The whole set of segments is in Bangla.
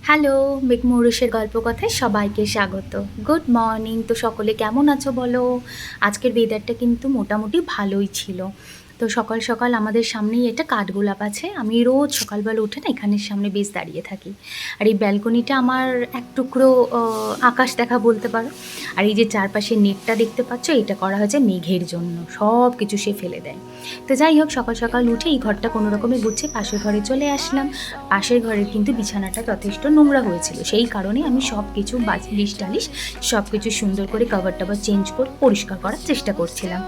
হ্যালো, মেঘমৌরুষের গল্প কথায় সবাইকে স্বাগত। Good morning. তো সকলে কেমন আছো বলো? আজকের ওয়েদারটা কিন্তু মোটামুটি ভালোই ছিল। তো সকাল সকাল আমাদের সামনেই একটা কাঠগোলাপ আছে। আমি রোজ সকালবেলা উঠে না এখানের সামনে বেশ দাঁড়িয়ে থাকি। আর এই ব্যালকনিটা আমার এক টুকরো আকাশ দেখা বলতে পারো। আর এই যে চারপাশে নেটটা দেখতে পাচ্ছ, এটা করা হয়েছে মেঘের জন্য। সব কিছু সে ফেলে দেয়। তো যাই হোক, সকাল সকাল উঠে এই ঘরটা কোনো রকমে গুছিয়ে পাশের ঘরে চলে আসলাম। পাশের ঘরের কিন্তু বিছানাটা যথেষ্ট নোংরা হয়েছিল, সেই কারণে আমি সব কিছু বালিশ টালিশ সব কিছু সুন্দর করে কভার টাভার চেঞ্জ করে পরিষ্কার করার চেষ্টা করছিলাম,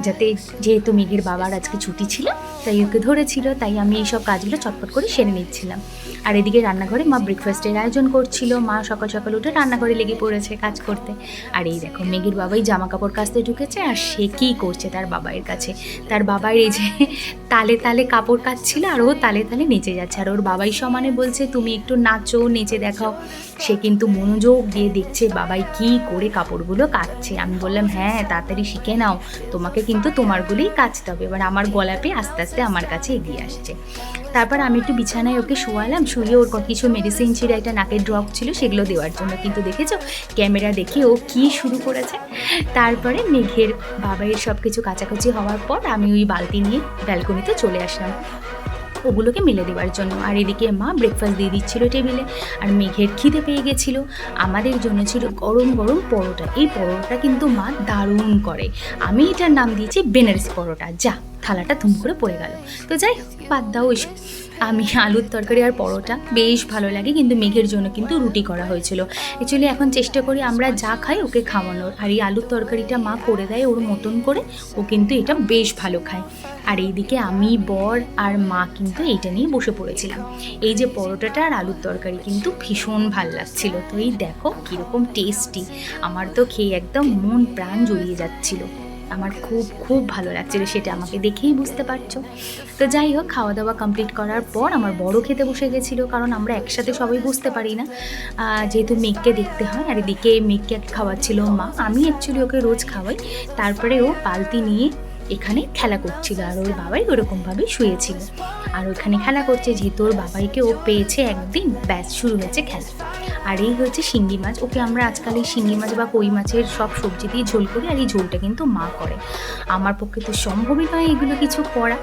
যাতে যেহেতু মেঘের বাবার আজকে ছুটি ছিল তাই ওকে ধরেছিল, তাই আমি এই সব কাজগুলো চটপট করে সেরে নিচ্ছিলাম। আর এদিকে রান্নাঘরে মা ব্রেকফাস্টের আয়োজন করছিল। মা সকাল সকাল উঠে রান্নাঘরে লেগে পড়েছে কাজ করতে। আর এই দেখো, মেঘের বাবাই জামা কাপড় কাচতে ঢুকেছে, আর সে কী করছে তার বাবাইয়ের কাছে। তার বাবাই এই যে তালে তালে কাপড় কাচছিল, আর ও তালে তালে নেচে যাচ্ছে। আর ওর বাবাই সমানে বলছে তুমি একটু নাচো, নেচে দেখাও। সে কিন্তু মনোযোগ দিয়ে দেখছে বাবাই কী করে কাপড়গুলো কাচছে। আমি বললাম হ্যাঁ, তাড়াতাড়ি শিখে নাও, তোমাকে কিন্তু তোমারগুলোই কাচতে হবে। এবার আমার গলাপে আস্তে আস্তে আমার কাছে এগিয়ে আসছে। তারপর আমি একটু বিছানায় ওকে শোয়ালাম, শুয়ে ওর কিছু মেডিসিন ছিল, একটা নাকের ড্রপ ছিল, সেগুলো দেওয়ার জন্য। কিন্তু দেখেছো ক্যামেরা দেখে ও কী শুরু করেছে। তারপরে মেঘের বাবাইয়ের সব কিছু কাচাকুচি হওয়ার পর আমি ওই বালতি নিয়ে ব্যালকনিতে চলে আসলাম ওগুলোকে মেলে দেওয়ার জন্য। আর এদিকে মা ব্রেকফাস্ট দিয়ে দিচ্ছিল টেবিলে। আর মেঘের খিদে পেয়ে গেছিলো। আমাদের জন্য ছিল গরম গরম পরোটা। এই পরোটা কিন্তু মা দারুণ করে। আমি এটার নাম দিয়েছি বেনারসি পরোটা। যা, থালাটা ধুম করে পড়ে গেল। তো যাই বাদ দাও ওইসব। আমি আলুর তরকারি আর পরোটা বেশ ভালো লাগে, কিন্তু মেঘের জন্য কিন্তু রুটি করা হয়েছিল। অ্যাকচুয়ালি এখন চেষ্টা করি আমরা যা খাই ওকে খাওয়ানোর। আর এই আলুর তরকারিটা মা করে দেয় ওর মতন করে, ও কিন্তু এটা বেশ ভালো খায়। আর এইদিকে আমি, বর আর মা কিন্তু এইটা নিয়ে বসে পড়েছিলাম। এই যে পরোটাটা আর আলুর তরকারি কিন্তু ভীষণ ভাল লাগছিল। তো এই দেখো কীরকম টেস্টি। আমার তো খেয়ে একদম মন প্রাণ জড়িয়ে যাচ্ছিল। আমার খুব খুব ভালো লাগছিল, সেটা আমাকে দেখেই বুঝতে পারছো। তো যাই হোক, খাওয়া দাওয়া কমপ্লিট করার পর আমার বড় খেতে বসে গেছিলো, কারণ আমরা একসাথে সবাই বুঝতে পারি না, যেহেতু মেঘকে দেখতে হয়। আর এদিকে মেঘকে খাওয়াচ্ছিল মা। আমি অ্যাকচুয়ালি ওকে রোজ খাওয়াই। তারপরে ও বালতি নিয়ে এখানে খেলা করছিল, আর ওর বাবাই ওরকমভাবেই শুয়েছিল। আর ওখানে খেলা করছে, যেহেতু ওর বাবাইকে ও পেয়েছে একদিন, ব্যাস শুরু হয়েছে খেলা। আর এই হচ্ছে শিঙ্গি মাছ। ওকে আমরা আজকাল এই শিঙ্গি মাছ বা কই মাছের সব সবজি দিয়ে ঝোল করি, আর এই ঝোলটা কিন্তু মা করে। আমার পক্ষে তো সম্ভবই নয় এগুলো কিছু করা,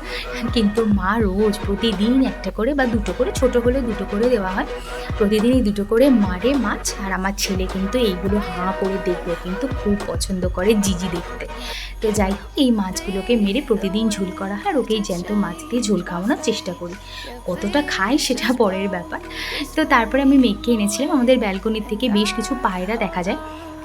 কিন্তু মা রোজ প্রতিদিন একটা করে বা দুটো করে, ছোটো হলে দুটো করে দেওয়া হয়, প্রতিদিন এই দুটো করে মারে মাছ। আর আমার ছেলে কিন্তু এইগুলো হাঁ করে দেখবে, কিন্তু খুব পছন্দ করে জিজি দেখতে। তো যাই হোক, এই মাছগুলোকে মেরে প্রতিদিন ঝোল করা হয়, আর ওকে জ্যান্ত মাছ দিয়ে ঝোল খাওয়ানোর চেষ্টা করি। কতটা খায় সেটা পরের ব্যাপার। তো তারপরে আমি মেঘকে এনেছিলাম। আমাদের ব্যালকনির থেকে বেশ কিছু পায়রা দেখা যায়।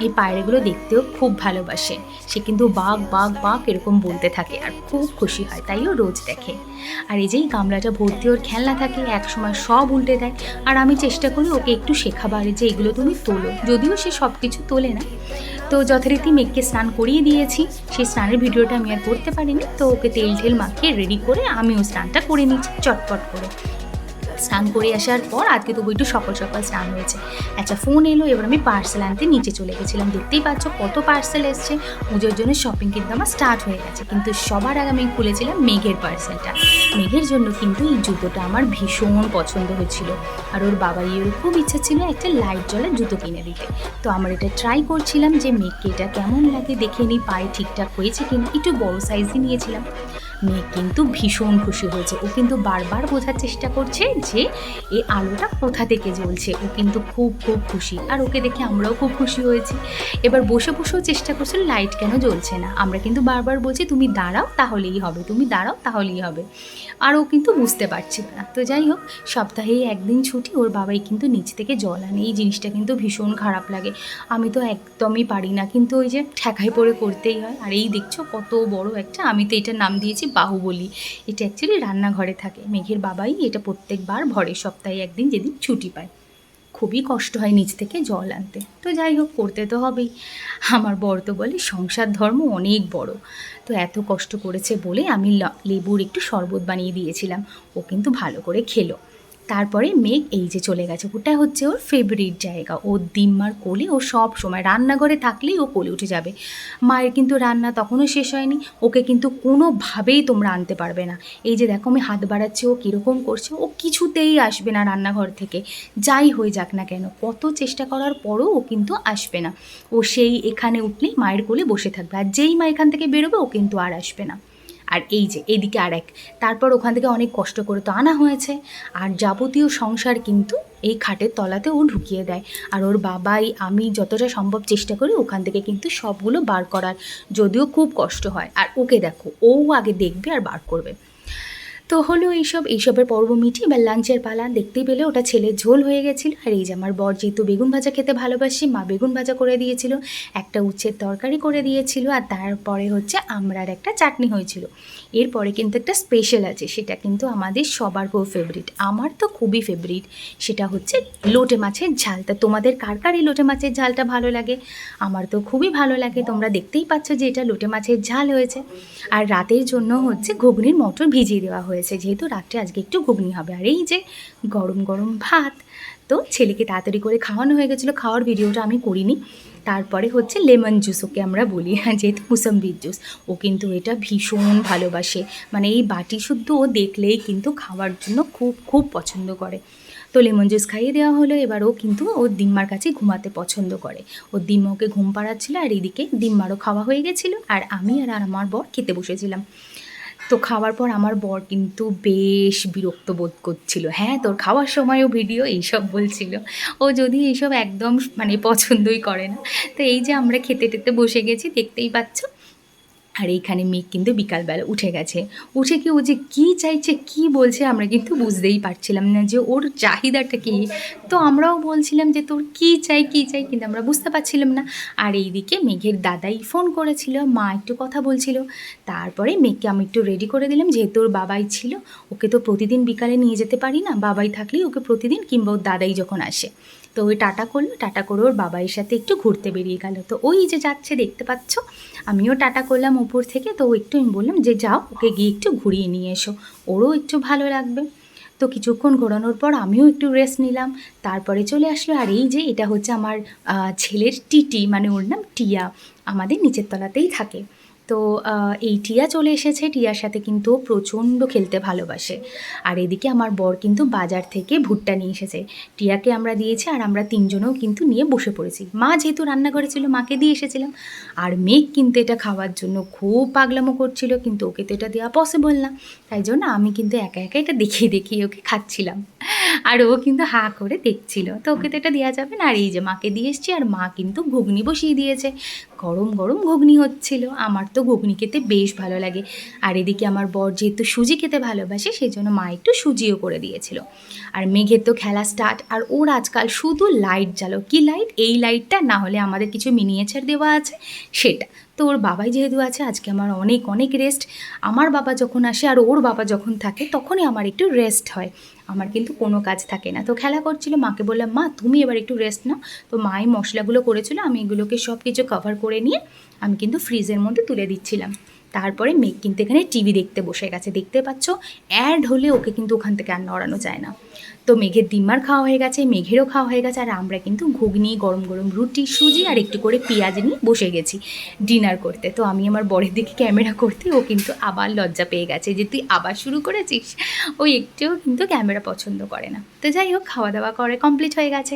এই পায়রাগুলো দেখতেও খুব ভালোবাসে। সে কিন্তু বাঘ বাঘ বাঘ এরকম বলতে থাকে, আর খুব খুশি হয়, তাইও রোজ দেখে। আর এই যে গামলাটা ভর্তি ওর খেলনা থাকে, একসময় সব উল্টে দেয়। আর আমি চেষ্টা করি ওকে একটু শেখাবার, যে এগুলো তুমি তোলো, যদিও সে সব কিছু তোলে না। তো যথারীতি মেঘকে স্নান করিয়ে দিয়েছি। সেই স্নানের ভিডিওটা আমি আর করতে পারিনি, তো ওকে তেল ঠেল মাখিয়ে রেডি করে আমিও স্নানটা করে নিচ্ছি চটপট করে। স্নান করে আসার পর আজকে তবু একটু সকাল সকাল স্নান হয়েছে। আচ্ছা, ফোন এলো, এবার আমি পার্সেল আনতে নিচে চলে গেছিলাম। দেখতেই পাচ্ছ কত পার্সেল এসছে। পুজোর জন্য শপিং কিন্তু আমার স্টার্ট হয়ে গেছে, কিন্তু সবার আগে আমি খুলেছিলাম মেঘের পার্সেলটা। মেঘের জন্য কিন্তু এই জুতোটা আমার ভীষণ পছন্দ হয়েছিল, আর ওর বাবাইয়েরও খুব ইচ্ছা ছিল একটা লাইট জলের জুতো কিনে দিতে। তো আমার এটা ট্রাই করছিলাম যে মেঘকে এটা কেমন লাগে দেখে নিই, পায়ে ঠিকঠাক হয়েছে কিনা। একটু বড় সাইজই নিয়েছিলাম। মেঘ কিন্তু ভীষণ খুশি হয়েছে। ও কিন্তু বারবার বোঝার চেষ্টা করছে যে এই আলোটা কোথা থেকে জ্বলছে। ও কিন্তু খুব খুব খুশি, আর ওকে দেখে আমরাও খুব খুশি হয়েছি। এবার বসে বসেও চেষ্টা করছে লাইট কেন জ্বলছে না। আমরা কিন্তু বারবার বলছি তুমি দাঁড়াও তাহলেই হবে, তুমি দাঁড়াও তাহলেই হবে। আর ও কিন্তু বুঝতে পারছিল না। তো যাই হোক, সপ্তাহে একদিন ছুটি, ওর বাবাই কিন্তু নিচ থেকে জল আনে। এই জিনিসটা কিন্তু ভীষণ খারাপ লাগে। আমি তো একদমই পারি না, কিন্তু ওই যে ঠেকায় পড়ে করতেই হয়। আর এই দেখছো কত বড় একটা, আমি তো এটার নাম দিয়েছি বাহুবলী। এটা অ্যাকচুয়ালি রান্নাঘরে থাকে। মেঘের বাবাই এটা প্রত্যেকবার ভরে, সপ্তাহে একদিন যেদিন ছুটি পায়। খুবই কষ্ট হয় নিচ থেকে জল আনতে। তো যাই হোক, করতে তো হবেই। আমার বর তো বলে সংসার ধর্ম অনেক বড়। তো এত কষ্ট করেছে বলে আমি লেবুর একটু শরবত বানিয়ে দিয়েছিলাম। ও কিন্তু ভালো করে খেলো। তারপরে মেঘ এই যে চলে গেছে, ওটা হচ্ছে ওর ফেভারিট জায়গা। ওর দিম্মার কোলে ও সব সময় রান্নাঘরে থাকলেই ও কোলে উঠে যাবে। মায়ের কিন্তু রান্না তখনও শেষ হয়নি, ওকে কিন্তু কোনোভাবেই তোমরা আনতে পারবে না। এই যে দেখো আমি হাত বাড়াচ্ছি, ও কীরকম করছে, ও কিছুতেই আসবে না রান্নাঘর থেকে, যাই হয়ে যাক না কেন, কত চেষ্টা করার পরও ও কিন্তু আসবে না। ও সেই এখানে উঠলেই মায়ের কোলে বসে থাকবে, আর যেই মা এখান থেকে বেরোবে ও কিন্তু আর আসবে না। আর এই যে এদিকে আর এক, তারপর ওখান থেকে অনেক কষ্ট করে তো আনা হয়েছে, আর যাবতীয় সংসার কিন্তু এই খাটের তলাতে ও ঢুকিয়ে দেয়। আর ওর বাবাই আমি যতটা সম্ভব চেষ্টা করি ওখান থেকে কিন্তু সবগুলো বার করার, যদিও খুব কষ্ট হয়। আর ওকে দেখো, ও আগে দেখবে আর বার করবে। তো হলো এইসবের পর্ব মিটি, এবার লাঞ্চের পালা। দেখতেই পেলে ওটা ছেলের ঝোল হয়ে গেছিলো। আর এই যে আমার বর যেহেতু বেগুন ভাজা খেতে ভালোবাসি, মা বেগুন ভাজা করে দিয়েছিল, একটা উচ্ছের তরকারি করে দিয়েছিল, আর তারপরে হচ্ছে আমড়ার একটা চাটনি হয়েছিল। এরপরে কিন্তু একটা স্পেশাল আছে, সেটা কিন্তু আমাদের সবার খুব ফেভারিট, আমার তো খুবই ফেভারিট, সেটা হচ্ছে লোটে মাছের ঝাল। তা তোমাদের কার কার এই লোটে মাছের ঝালটা ভালো লাগে? আমার তো খুবই ভালো লাগে। তোমরা দেখতেই পাচ্ছ যে এটা লোটে মাছের ঝাল হয়েছে। আর রাতের জন্য হচ্ছে ঘুগনির মটর ভিজিয়ে দেওয়া হয়েছে, যেহেতু রাত্রে আজকে একটু ঘুগনি হবে। আর এই যে গরম গরম ভাত। তো ছেলেকে তাড়াতাড়ি করে খাওয়ানো হয়ে গেছিলো, খাওয়ার ভিডিওটা আমি করিনি। তারপরে হচ্ছে লেমন জুস, ওকে আমরা বলি, যেহেতু মুসাম্বির জুস, ও কিন্তু এটা ভীষণ ভালোবাসে। মানে এই বাটি শুদ্ধ ও দেখলেই কিন্তু খাওয়ার জন্য খুব খুব পছন্দ করে। তো লেমন জুস খাইয়ে দেওয়া হলো। এবার ও কিন্তু ওর দিম্মার কাছে ঘুমাতে পছন্দ করে, ওর দিম্মা ওকে ঘুম পাড়াচ্ছিলো, আর এদিকে দিম্মারও খাওয়া হয়ে গেছিলো, আর আমি আর আমার বর খেতে বসেছিলাম। তো খাওয়ার পর আমার বর কিন্তু বেশ বিরক্ত বোধ করছিল। হ্যাঁ, তোর খাওয়ার সময়ও ভিডিও এইসব বলছিল, ও যদি এইসব একদম মানে পছন্দই করে না। তো এই যে আমরা খেতে টেতে বসে গেছি, দেখতেই পাচ্ছ। আর এইখানে মেঘ কিন্তু বিকালবেলা উঠে গেছে, উঠে কি ও যে কী চাইছে কী বলছে আমরা কিন্তু বুঝতেই পারছিলাম না যে ওর চাহিদাটা কী। তো আমরাও বলছিলাম যে তোর কী চাই কী চাই, কিন্তু আমরা বুঝতে পারছিলাম না। আর এইদিকে মেঘের দাদাই ফোন করেছিল, মা একটু কথা বলছিল। তারপরে মেঘকে আমি একটু রেডি করে দিলাম, যেহেতু ওর বাবাই ছিল, ওকে তো প্রতিদিন বিকালে নিয়ে যেতে পারি না, বাবাই থাকলেই ওকে প্রতিদিন, কিংবা ওর দাদাই যখন আসে। তো ওই টাটা করলো, টাটা করে ওর বাবাইয়ের সাথে একটু ঘুরতে বেরিয়ে গেল। তো ওই যে যাচ্ছে দেখতে পাচ্ছ, আমিও টাটা করলাম উপর থেকে। তো একটু আমি বললাম যে যাও, ওকে গিয়ে একটু ঘুরিয়ে নিয়ে এসো, ওরও একটু ভালো লাগবে। তো কিছুক্ষণ ঘোরানোর পর আমিও একটু রেস্ট নিলাম, তারপরে চলে আসলো। আর এই যে এটা হচ্ছে আমার ছেলের টিটি, মানে ওর নাম টিয়া, আমাদের নিচের তলাতেই থাকে। তো এই টিয়া চলে এসেছে, টিয়ার সাথে কিন্তু প্রচণ্ড খেলতে ভালোবাসে। আর এদিকে আমার বর কিন্তু বাজার থেকে ভুট্টা নিয়ে এসেছে, টিয়াকে আমরা দিয়েছি, আর আমরা তিনজনেও কিন্তু নিয়ে বসে পড়েছি। মা যেহেতু রান্না করেছিল, মাকে দিয়ে এসেছিলাম। আর মেঘ কিন্তু এটা খাওয়ার জন্য খুব পাগলামো করছিল, কিন্তু ওকে তো এটা দেওয়া পসিবল না, তাই জন্য আমি কিন্তু একা একা এটা দেখিয়ে দেখিয়ে ওকে খাচ্ছিলাম। আর ও কিন্তু হাঁ করে দেখছিল, তো ওকে তো এটা দেওয়া যাবে না। আর এই যে মাকে দিয়ে এসছি, আর মা কিন্তু ঘুগনি বসিয়ে দিয়েছে, গরম গরম ঘুগনি হচ্ছিল। আমার তো ঘুগনি খেতে বেশ ভালো লাগে। আর এদিকে আমার বর যেহেতু সুজি খেতে ভালোবাসে, সেই জন্য মা একটু সুজিও করে দিয়েছিল। আর মেঘের তো খেলা স্টার্ট, আর ওর আজকাল শুধু লাইট জ্বালো, কি লাইট, এই লাইটটা, না হলে আমাদের কিছু মিনিয়েচার দেওয়া আছে সেটা। তো ওর বাবাই যেহেতু আছে, আজকে আমার অনেক অনেক রেস্ট। আমার বাবা যখন আসে আর ওর বাবা যখন থাকে, তখনই আমার একটু রেস্ট হয়, আমার কিন্তু কোনো কাজ থাকে না। তো খেলা করছিল, মাকে বললাম মা তুমি এবার একটু রেস্ট নাও। তো মাই মশলাগুলো করেছিল, আমি এগুলোকে সব কিছু কভার করে নিয়ে আমি কিন্তু ফ্রিজের মধ্যে তুলে দিচ্ছিলাম। তারপরে মেঘ কিন্তু এখানে টিভি দেখতে বসে গেছে, দেখতে পাচ্ছ, অ্যাড হলে ওকে কিন্তু ওখান থেকে আর নড়ানো যায় না। তো মেঘের ডিম্মার খাওয়া হয়ে গেছে, মেঘেরও খাওয়া হয়ে গেছে, আর আমরা কিন্তু ঘুগনি, গরম গরম রুটি, সুজি আর একটু করে পেঁয়াজ নিয়ে বসে গেছি ডিনার করতে। তো আমি আমার বরের দিকে ক্যামেরা করতে, ও কিন্তু আবার লজ্জা পেয়ে গেছে যে তুই আবার শুরু করেছিস, ও একটুও কিন্তু ক্যামেরা পছন্দ করে না। তো যাই হোক, খাওয়া দাওয়া করে কমপ্লিট হয়ে গেছে।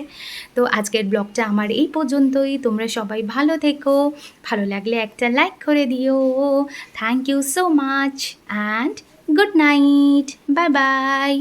তো আজকের ব্লগটা আমার এই পর্যন্তই। তোমরা সবাই ভালো থেকো, ভালো লাগলে একটা লাইক করে দিও। Thank you so much and good night, bye by.